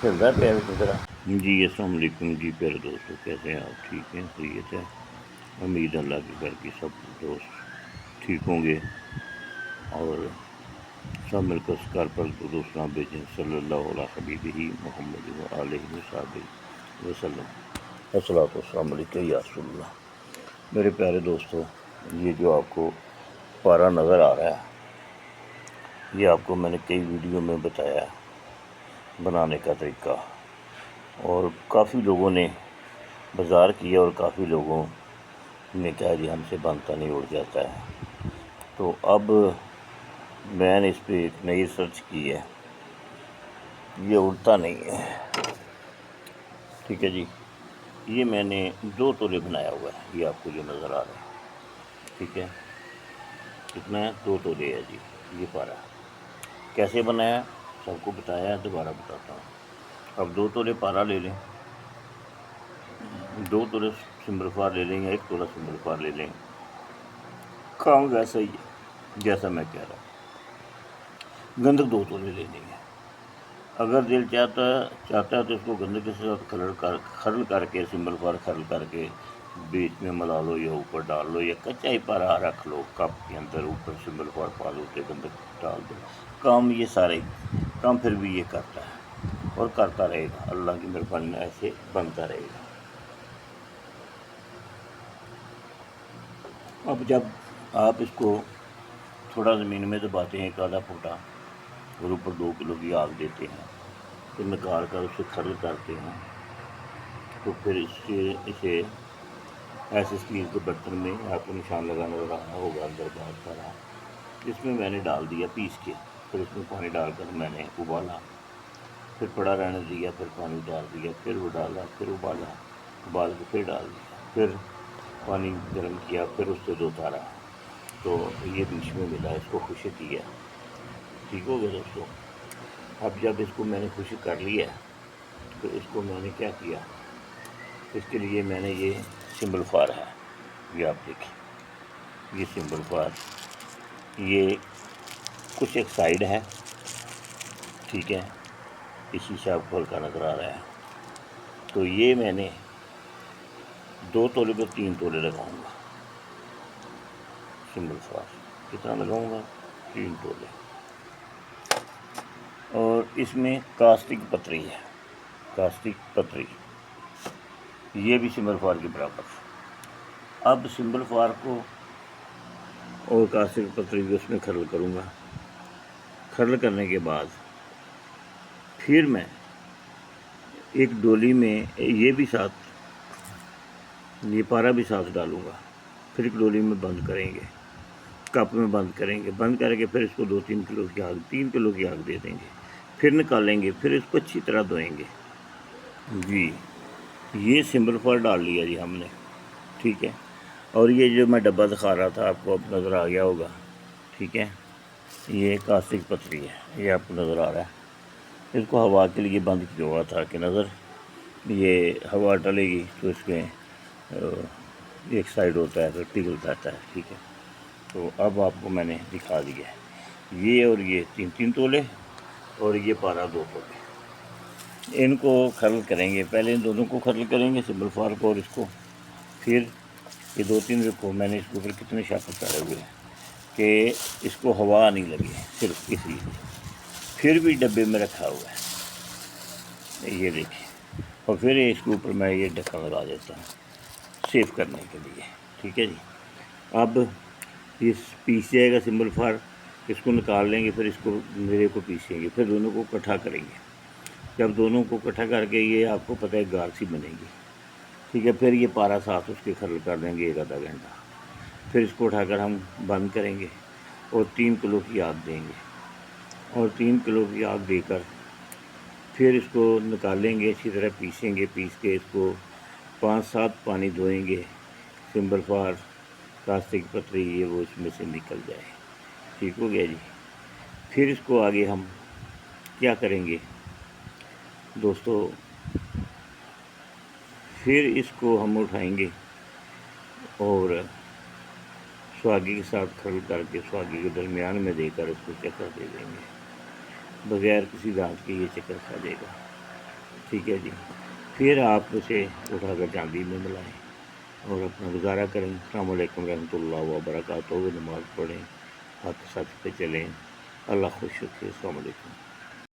چل رہا ہے پیر کی طرح۔ جی السلام علیکم جی پیارے دوستوں، کیسے ہیں آپ؟ ٹھیک ہیں، خیریت ہے؟ امید اللہ کے گھر کی سب دوست ٹھیک ہوں گے اور سب مل کر اس گھر پر درود و سلام بھیجیں صلی اللہ علیہ حبیبہ محمد علیہ وصحبہ وسلم۔ الصلاۃ والسلام علیکم یا رسول اللہ۔ میرے پیارے دوستوں، یہ جو آپ کو پارا نظر آ رہا ہے، یہ آپ کو میں نے کئی ویڈیو میں بتایا بنانے کا طریقہ، اور کافی لوگوں نے بازار کیا اور کافی لوگوں نے کہا جی ہم سے بنتا نہیں، اڑ جاتا ہے۔ تو اب میں نے اس پہ ایک نئی ریسرچ کی ہے، یہ اڑتا نہیں ہے، ٹھیک ہے جی۔ یہ میں نے 2 تولے بنایا ہوا ہے، یہ آپ کو جو نظر آ رہا ہے، ٹھیک ہے۔ کتنا ہے؟ 2 تولے ہے جی یہ پارا۔ کیسے بنایا سب کو بتایا ہے، دوبارہ بتاتا ہوں۔ اب 2 تولے پارا لے لیں، 2 تولے سمبل فار لے لیں یا 1 تولہ سمبل فار لے لیں، کام ویسا ہی ہے جیسا میں کہہ رہا ہوں۔ گندک 2 تولے لے لیں گے، اگر دل چاہتا ہے تو اس کو گندک کے ساتھ کھرل کر کے سمبل فار کھرل کر کے بیچ میں ملا لو یا اوپر ڈال لو، یا کچا ہی پارا رکھ لو کپ کے اندر، اوپر سمبل فار پا دو تو گندک ڈال دو۔ کام یہ سارے کام پھر بھی یہ کرتا ہے اور کرتا رہے گا، اللہ کی مہربانی ایسے بنتا رہے گا۔ اب جب آپ اس کو تھوڑا زمین میں دباتے ہیں 1 آدھا فٹا اور اوپر 2 کلو کی آگ دیتے ہیں، پھر نکال کر اسے کھرل کرتے ہیں، تو پھر اسے ایسے اسٹیل کے برتن میں آپ کو نشان لگانا رہا ہوگا اندر بہت سارا، اس میں نے ڈال دیا پیس کے، پھر اس میں پانی ڈال کر میں نے ابالا، پھر پڑا رہنے دیا، پھر پانی ڈال دیا، پھر وہ ڈالا، پھر ابالا، ابال کے پھر ڈال دیا، پھر پانی گرم کیا، پھر اس سے 2 تارا، تو یہ بیچ میں ملا، اس کو خشک کیا۔ ٹھیک ہو گیا دوستوں۔ اب جب اس کو میں نے خشک کر لیا تو اس کو میں نے کیا کیا، اس کے لیے میں نے یہ سمبل فار ہے، یہ آپ دیکھیں، یہ سمبل فار، یہ کچھ ایک سائڈ ہے، ٹھیک ہے، یہ شیشہ کھول کا نظر آ رہا ہے۔ تو یہ میں نے 2 تولے پہ 3 تولے لگاؤں گا سمبل فار، کتنا لگاؤں گا؟ 3 تولے، اور اس میں کاسٹک پتری ہے، کاسٹک پتری، یہ بھی سمبل فار کے برابر۔ اب سمبل فار کو اور کاسٹک پتری بھی اس میں کھرل کروں گا، کھرل کرنے کے بعد پھر میں ایک ڈولی میں یہ بھی ساتھ، یہ پارا بھی ساتھ ڈالوں گا، پھر ایک ڈولی میں بند کریں گے، کپ میں بند کریں گے، بند کر کے پھر اس کو 2-3 کلو کی آگ، 3 کلو کی آگ دے دیں گے، پھر نکالیں گے، پھر اس کو اچھی طرح دھوئیں گے جی۔ یہ سمبل فار ڈال لیا جی ہم نے، ٹھیک ہے، اور یہ جو میں ڈبہ دکھا رہا تھا آپ کو اب نظر آ گیا ہوگا، ٹھیک ہے، یہ کاسٹک پتری ہے، یہ آپ کو نظر آ رہا ہے۔ اس کو ہوا کے لیے بند کیا ہوا تھا کہ نظر یہ ہوا ڈلے گی تو اس میں ایک سائڈ ہوتا ہے پھر پگھل جاتا ہے، ٹھیک ہے۔ تو اب آپ کو میں نے دکھا دیا ہے، یہ اور یہ 3 تولے اور یہ پارا 2 تولے، ان کو کھرل کریں گے، پہلے ان دونوں کو کھرل کریں گے سمبل فار کو اور اس کو، پھر یہ 2-3 رکھو، میں نے اس کے اوپر کتنے شاخ چڑھے ہوئے ہیں کہ اس کو ہوا نہیں لگے، صرف اس لیے، پھر بھی ڈبے میں رکھا ہوا ہے، یہ دیکھیں، اور پھر اس کے اوپر میں یہ ڈھکن لگا دیتا ہوں سیف کرنے کے لیے، ٹھیک ہے جی۔ اب یہ پیس جائے گا سمبل فار، اس کو نکال لیں گے، پھر اس کو میرے کو پیسیں گے، پھر دونوں کو اکٹھا کریں گے، جب دونوں کو اکٹھا کر کے یہ آپ کو پتہ ہے گار سی بنے گی، ٹھیک ہے، پھر یہ پارا ساتھ اس کے کھرل کر دیں گے 1 آدھا گھنٹہ، پھر اس کو اٹھا کر ہم بند کریں گے اور 3 کلو کی آگ دیں گے، اور 3 کلو کی آگ دے کر پھر اس کو نکالیں گے، اچھی طرح پیسیں گے، پیس کے اس کو 5-7 پانی دھوئیں گے، سمبل فار کاسٹک پتری یہ وہ اس میں سے نکل جائے، ٹھیک ہو گیا جی۔ پھر اس کو آگے ہم کیا کریں گے دوستو، پھر اس کو ہم اٹھائیں گے اور سواگی کے ساتھ کھرل کر کے سواگی کے درمیان میں دے کر اس کو چکر دے دیں گے، بغیر کسی دانت کے یہ چکر کھا جائے گا، ٹھیک ہے جی، پھر آپ اسے اٹھا کر چاندی میں ملائیں اور اپنا گزارا کریں۔ السلام علیکم رحمۃ اللہ وبرکاتہ۔ نماز پڑھیں، ہاتھ سچ پہ چلیں، اللہ خوش رکھے۔ السلام علیکم۔